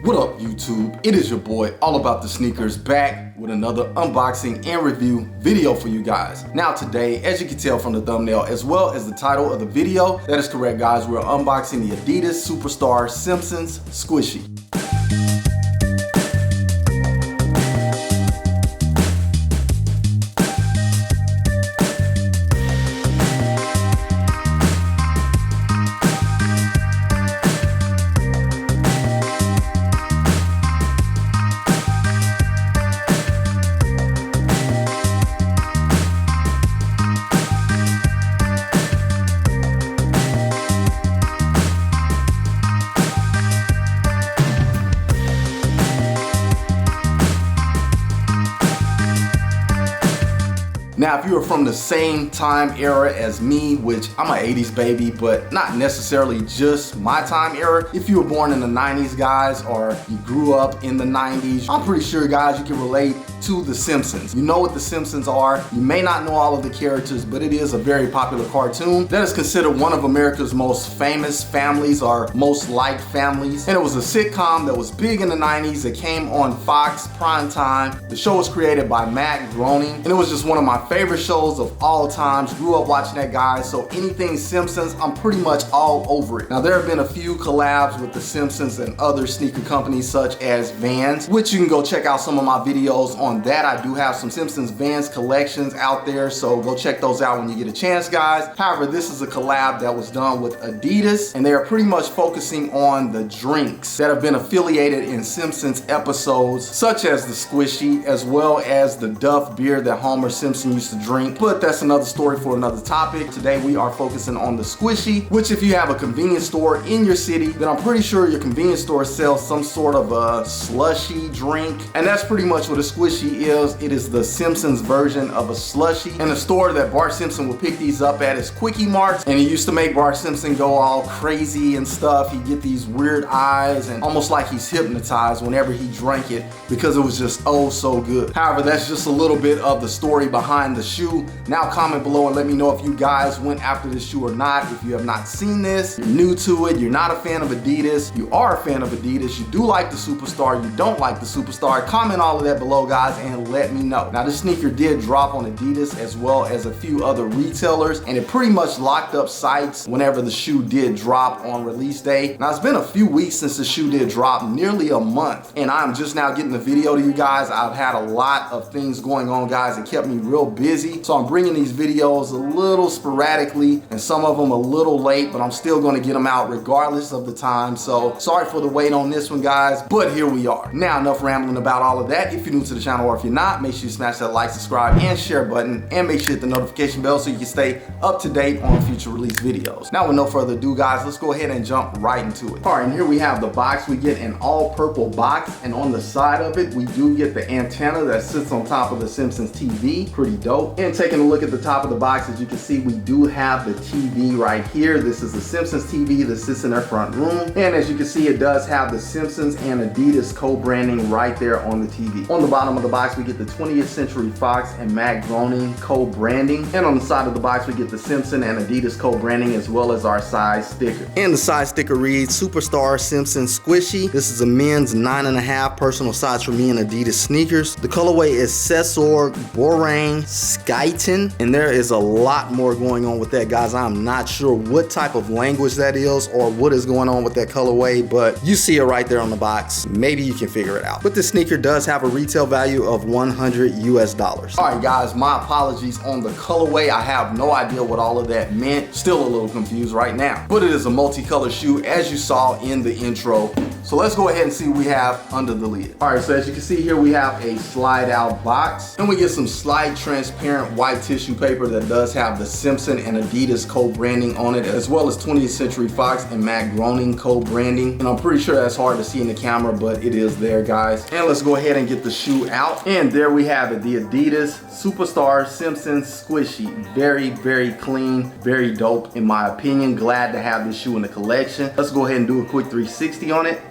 What up, YouTube? It is your boy, All About The Sneakerz, back with another unboxing and review video for you guys. Now today, as you can tell from the thumbnail as well as the title of the video, that is correct guys, we're unboxing the Adidas Superstar Simpsons Squishee. Now, if you are from the same time era as me, which I'm an 80s baby, but not necessarily just my time era. If you were born in the 90s, guys, or you grew up in the 90s, I'm pretty sure, guys, you can relate to The Simpsons. You know what The Simpsons are. You may not know all of the characters, but it is a very popular cartoon that is considered one of America's most famous families or most liked families. And it was a sitcom that was big in the 90s. It came on Fox prime time. The show was created by Groening, and it was just one of my favorite shows of all times. Grew up watching that, guys, so anything Simpsons, I'm pretty much all over it. Now, there have been a few collabs with The Simpsons and other sneaker companies such as Vans, which you can go check out some of my videos on that. I do have some Simpsons Vans collections out there, so go check those out when you get a chance, guys. However, this is a collab that was done with Adidas, and they are pretty much focusing on the drinks that have been affiliated in Simpsons episodes, such as the Squishee, as well as the Duff beer that Homer Simpson used to drink. But that's another story for another topic. Today we are focusing on the Squishee, which if you have a convenience store in your city, then I'm pretty sure your convenience store sells some sort of a slushy drink, and that's pretty much what a Squishee is. It is the Simpsons version of a slushie, and the store that Bart Simpson would pick these up at is Kwik-E Marts, and he used to make Bart Simpson go all crazy and stuff. He'd get these weird eyes and almost like he's hypnotized whenever he drank it because it was just oh so good. However, that's just a little bit of the story behind the shoe. Now comment below and let me know if you guys went after this shoe or not. If you have not seen this, you're new to it, you're not a fan of Adidas, you are a fan of Adidas, you do like the Superstar, you don't like the Superstar, comment all of that below, guys, and let me know. Now, this sneaker did drop on Adidas as well as a few other retailers, and it pretty much locked up sites whenever the shoe did drop on release day. Now, it's been a few weeks since the shoe did drop, nearly a month, and I'm just now getting the video to you guys. I've had a lot of things going on, guys. It kept me real busy, so I'm bringing these videos a little sporadically and some of them a little late, but I'm still going to get them out regardless of the time. So sorry for the wait on this one, guys, but here we are. Now, enough rambling about all of that. If you're new to the channel or if you're not, make sure you smash that like, subscribe, and share button, and make sure you hit the notification bell so you can stay up to date on future release videos. Now, with no further ado, guys, let's go ahead and jump right into it. All right, and here we have the box. We get an all purple box, and on the side of it, we do get the antenna that sits on top of the Simpsons TV. Pretty dope. And taking a look at the top of the box, as you can see, we do have the TV right here. This is the Simpsons TV that sits in their front room. And as you can see, it does have the Simpsons and Adidas co-branding right there on the TV. On the bottom of the box, we get the 20th Century Fox and Groening co-branding. And on the side of the box, we get the Simpson and Adidas co-branding as well as our size sticker. And the size sticker reads Superstar Simpsons Squishee. This is a men's 9.5 personal size for me in Adidas sneakers. The colorway is Sesor Borang Skyton, and there is a lot more going on with that, guys. I'm not sure what type of language that is or what is going on with that colorway, but you see it right there on the box. Maybe you can figure it out. But this sneaker does have a retail value of $100 US. All right, guys, my apologies on the colorway. I have no idea what all of that meant. Still a little confused right now, but it is a multicolored shoe as you saw in the intro. So let's go ahead and see what we have under the lid. All right, so as you can see here, we have a slide out box, and we get some slide transparent white tissue paper that does have the Simpson and Adidas co-branding on it, as well as 20th Century Fox and Groening co-branding. And I'm pretty sure that's hard to see in the camera, but it is there, guys. And let's go ahead and get the shoe out. And there we have it, the Adidas Superstar Simpsons Squishee. Very, very clean, very dope in my opinion. Glad to have this shoe in the collection. Let's go ahead and do a quick 360 on it.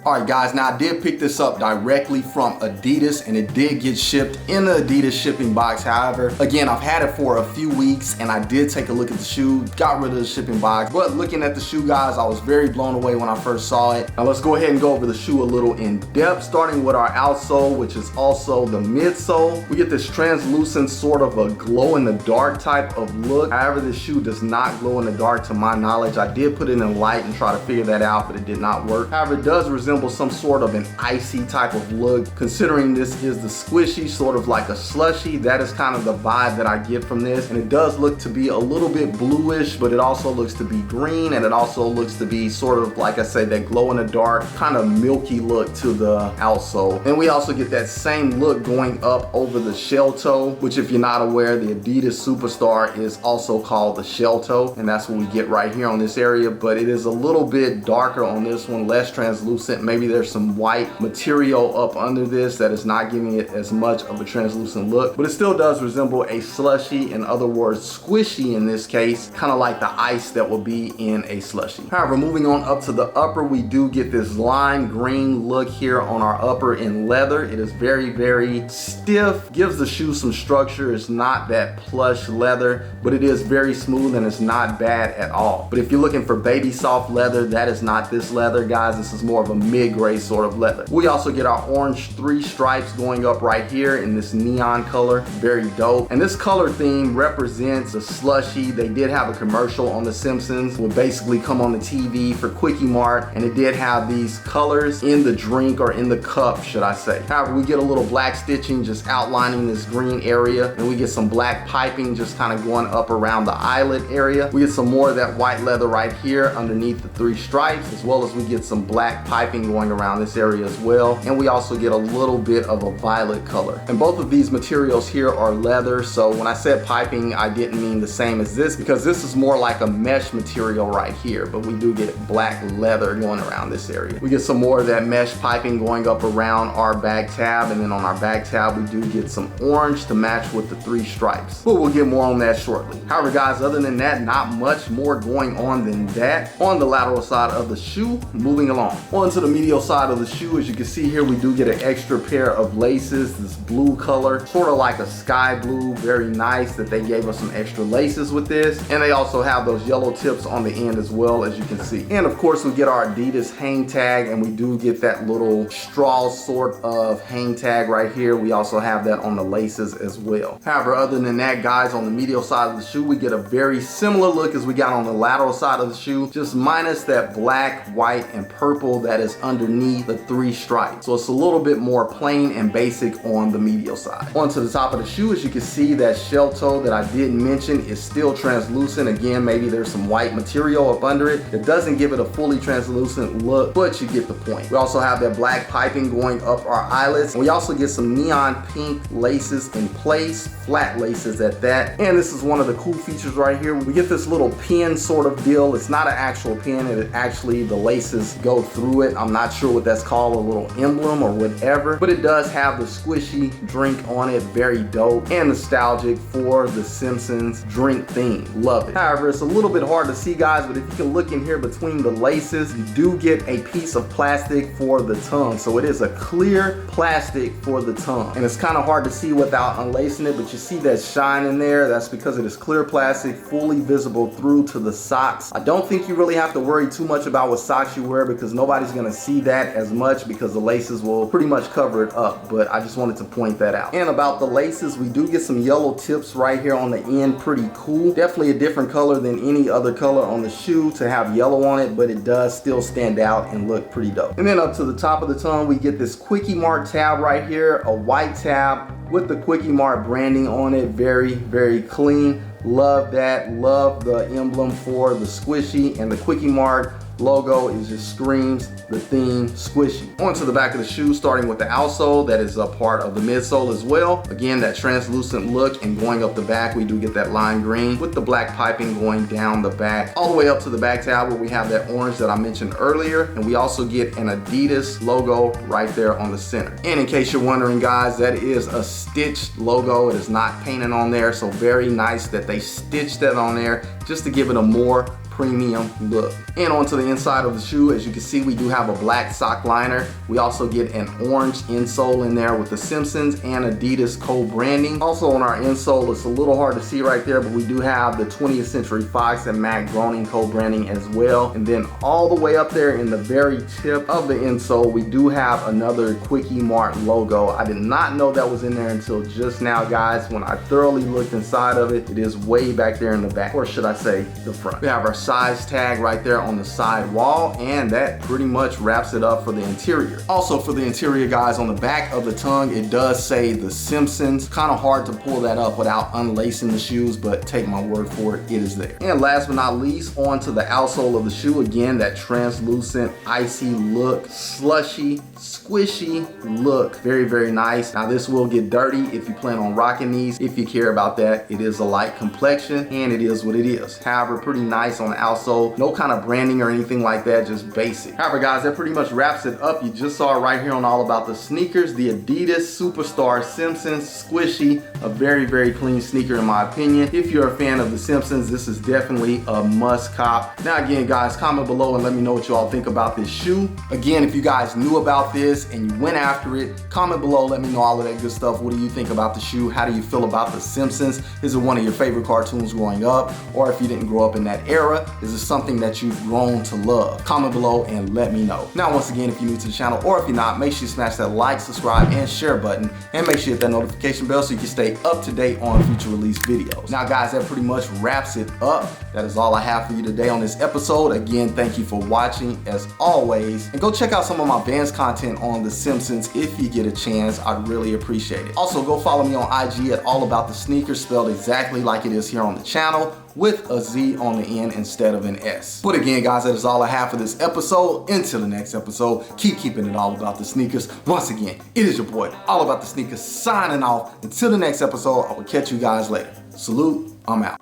Alright guys, now I did pick this up directly from Adidas and it did get shipped in the Adidas shipping box. However, again, I've had it for a few weeks and I did take a look at the shoe, got rid of the shipping box. But looking at the shoe, guys, I was very blown away when I first saw it. Now let's go ahead and go over the shoe a little in depth, starting with our outsole, which is also the midsole. We get this translucent sort of a glow in the dark type of look. However, this shoe does not glow in the dark to my knowledge. I did put it in light and try to figure that out, but it did not work. However, it does resemble some sort of an icy type of look. Considering this is the Squishee, sort of like a slushie, that is kind of the vibe that I get from this. And it does look to be a little bit bluish, but it also looks to be green, and it also looks to be sort of, like I said, that glow in the dark, kind of milky look to the outsole. And we also get that same look going up over the shell toe, which if you're not aware, the Adidas Superstar is also called the shell toe, and that's what we get right here on this area. But it is a little bit darker on this one, less translucent. Maybe there's some white material up under this that is not giving it as much of a translucent look, but it still does resemble a slushie. In other words, squishy in this case, kind of like the ice that will be in a slushie. However, moving on up to the upper, we do get this lime green look here on our upper in leather. It is very, very stiff, gives the shoe some structure. It's not that plush leather, but it is very smooth and it's not bad at all. But if you're looking for baby soft leather, that is not this leather, guys. This is more of a mid-gray sort of leather. We also get our orange 3 stripes going up right here in this neon color. Very dope. And this color theme represents a slushie. They did have a commercial on The Simpsons, would basically come on the TV for Kwik-E Mart, and it did have these colors in the drink, or in the cup, should I say. However, we get a little black stitching just outlining this green area, and we get some black piping just kind of going up around the eyelet area. We get some more of that white leather right here underneath the 3 stripes, as well as we get some black piping going around this area as well. And we also get a little bit of a violet color. And both of these materials here are leather, so when I said piping, I didn't mean the same as this, because this is more like a mesh material right here, but we do get black leather going around this area. We get some more of that mesh piping going up around our back tab, and then on our back tab we do get some orange to match with the 3 stripes, but we'll get more on that shortly. However, guys, other than that, not much more going on than that on the lateral side of the shoe. Moving along onto the medial side of the shoe, as you can see here, we do get an extra pair of laces, this blue color, sort of like a sky blue. Very nice that they gave us some extra laces with this, and they also have those yellow tips on the end as well, as you can see. And of course, we get our Adidas hang tag, and we do get that little straw sort of hang tag right here. We also have that on the laces as well. However, other than that, guys, on the medial side of the shoe, we get a very similar look as we got on the lateral side of the shoe, just minus that black, white, and purple that is underneath the 3 stripes. So it's a little bit more plain and basic on the medial side. Onto the top of the shoe, as you can see, that shell toe that I didn't mention is still translucent. Again, maybe there's some white material up under it. It doesn't give it a fully translucent look, but you get the point. We also have that black piping going up our eyelets. And we also get some neon pink laces in place, flat laces at that. And this is one of the cool features right here. We get this little pin sort of deal. It's not an actual pin, it actually, the laces go through it. I'm not sure what that's called, a little emblem or whatever, but it does have the Squishee drink on it. Very dope and nostalgic for the Simpsons drink theme. Love it. However, it's a little bit hard to see, guys, but if you can look in here between the laces, you do get a piece of plastic for the tongue. So it is a clear plastic for the tongue, and it's kind of hard to see without unlacing it, but you see that shine in there. That's because it is clear plastic, fully visible through to the socks. I don't think you really have to worry too much about what socks you wear, because nobody's gonna see that as much, because the laces will pretty much cover it up. But I just wanted to point that out. And about the laces, we do get some yellow tips right here on the end. Pretty cool. Definitely a different color than any other color on the shoe to have yellow on it, but it does still stand out and look pretty dope. And then up to the top of the tongue, we get this Kwik-E Mart tab right here, a white tab with the Kwik-E Mart branding on it. Very, very clean. Love that. Love the emblem for the Squishee, and the Kwik-E Mart logo is just screams the theme Squishee. Onto the back of the shoe, starting with the outsole, that is a part of the midsole as well. Again, that translucent look, and going up the back, we do get that lime green with the black piping going down the back, all the way up to the back tab where we have that orange that I mentioned earlier, and we also get an Adidas logo right there on the center. And in case you're wondering, guys, that is a stitched logo. It is not painted on there, so very nice that they stitched that on there just to give it a more premium look. And onto the inside of the shoe, as you can see, we do have a black sock liner. We also get an orange insole in there with the Simpsons and Adidas co-branding. Also on our insole, it's a little hard to see right there, but we do have the 20th Century Fox and Mac Groening co-branding as well. And then all the way up there in the very tip of the insole, we do have another Kwik-E Mart logo. I did not know that was in there until just now, guys. When I thoroughly looked inside of it, it is way back there in the back, or should I say the front. We have our size tag right there on the side wall, and that pretty much wraps it up for the interior. Also for the interior, guys, on the back of the tongue, it does say The Simpsons. Kind of hard to pull that up without unlacing the shoes, but take my word for it, it is there. And last but not least, onto the outsole of the shoe. Again, that translucent, icy look, slushy, squishy look. Very, very nice. Now this will get dirty if you plan on rocking these. If you care about that, it is a light complexion and it is what it is. However, pretty nice on the outsole. No kind of branding or anything like that, just basic. However, guys, that pretty much wraps it up. You just saw it right here on All About the Sneakerz, the Adidas Superstar Simpsons Squishee. A very, very clean sneaker in my opinion. If you're a fan of the Simpsons, this is definitely a must cop. Now again, guys, comment below and let me know what you all think about this shoe. Again, if you guys knew about this and you went after it, comment below, let me know all of that good stuff. What do you think about the shoe? How do you feel about the Simpsons? Is it one of your favorite cartoons growing up? Or if you didn't grow up in that era, is it something that you've grown to love? Comment below and let me know. Now, once again, if you're new to the channel or if you're not, make sure you smash that like, subscribe, and share button, and make sure you hit that notification bell so you can stay up to date on future release videos. Now, guys, that pretty much wraps it up. That is all I have for you today on this episode. Again, thank you for watching as always, and go check out some of my advanced content on The Simpsons if you get a chance. I'd really appreciate it. Also, go follow me on IG at All About The Sneakerz, spelled exactly like it is here on the channel, with a Z on the end instead of an S. But again, guys, that is all I have for this episode. Until the next episode, keep keeping it all about the sneakers. Once again, it is your boy, All About The Sneakerz, signing off. Until the next episode, I will catch you guys later. Salute, I'm out.